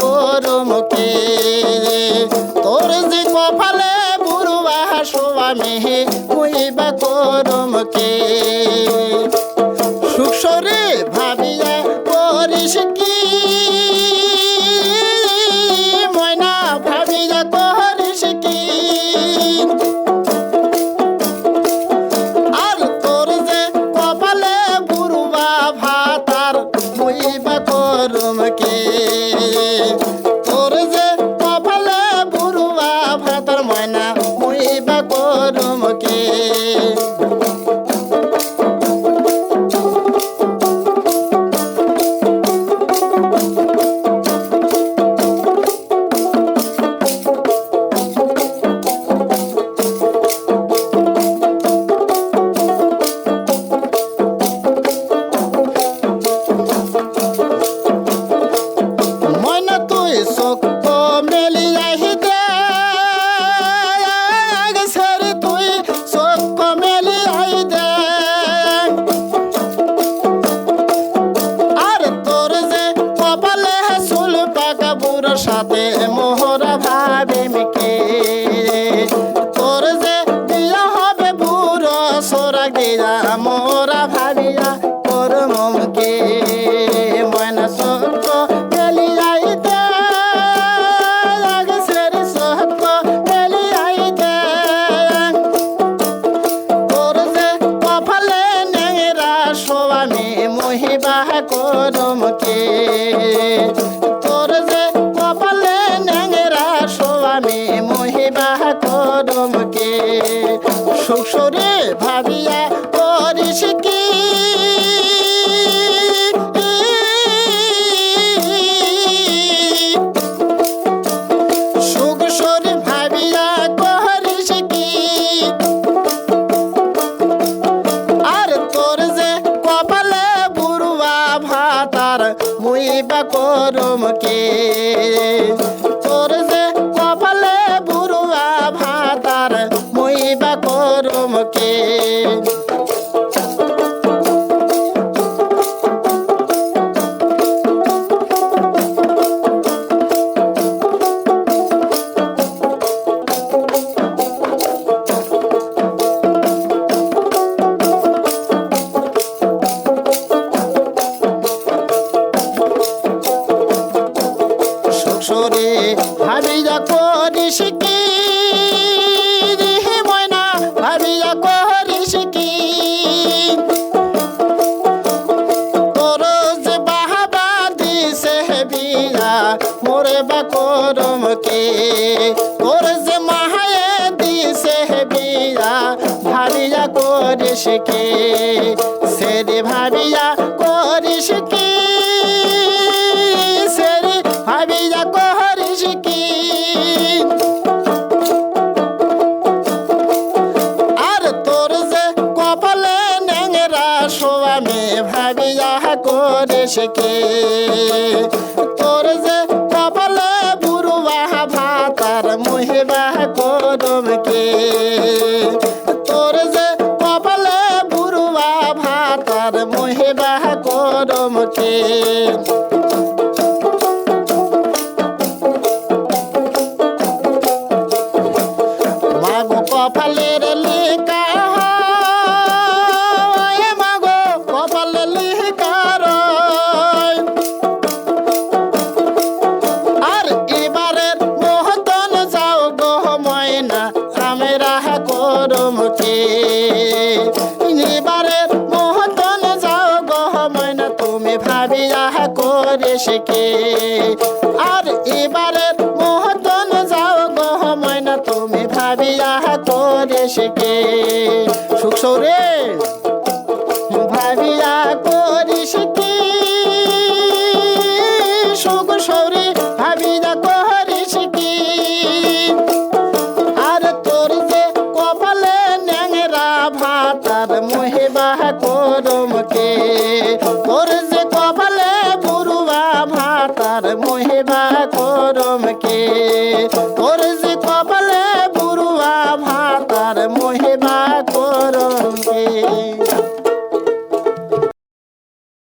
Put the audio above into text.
করুম কে তোর যে কপালে বুড়ুয়া স্বামী মুইবা করুম কে সুখসরে ভাবিয়া করিস কি ময়না ভাবিয়া করিস কি আর তোর যে কপালে বুড়ুয়া ভাতার মুইবা করুম কে তোর যে কপালে বুড়ুয়া ভাতার ময়না মুইবা করুম কে সাথে মোহরা ভাবিম কে তোর যে বিয়া হবে বুড়ো সোরা গিয়া মোরা ভাবিয়া করম কে ময়না সত্য গেলি আইতে আগের সত্য গেলি আইতে তোর যে কপালে নেংরা স্বামী মহিবা করম কে তোর যে কপালে নেংরা স্বামী মহিবা করম কে সুখসরে ভাবিয়া করিস কি সুখসরে ভাবিয়া করিস কি আর তোর যে কপালে বুড়ুয়া ভাতার মুইবা করম কে তোর যে কপালে বুড়ুয়া ভাতার মুইবা করম কে সুখসরে ভাবিয়া করিস কি ময়না ভাবিয়া করিস কি তোর যে বাহাবা দিছে বিয়া মোরে বা করম কে তোর যে মাহায়ে দিছে বিয়া ভাবিয়া করিস কে সেরে ভাবিয়া করিস কি সেরে ভাবিয়া করিস কি আর তোর যে কপালে নেংরা স্বামী ভাবিয়া করিস কে তোর যে কপালে বুড়ুয়া ভাতার মহিবা করম কে তোর যে কপালে বুড়ুয়া ভাতার মহিবা করম কে মাগো কপালের লিখা মাগো কপালের লিখার আর এবারের মহতন যাও গো ময়না আমরা করম কে এবারের মহতন যাও গো ময়না তুমি ভাবিয়া করিস কে আর এবারের মহতন যাও গো ময়না তুমি ভাবিয়া করিস কে সুখসরে ভাবিয়া করিস কি সুখসরে ভাবিয়া করিস কি আর তোর যে কপালে নেংরা ভাতার মহিবা করম কে তোর যে কপালে বুড়ুয়া ভাতার মহিবা করম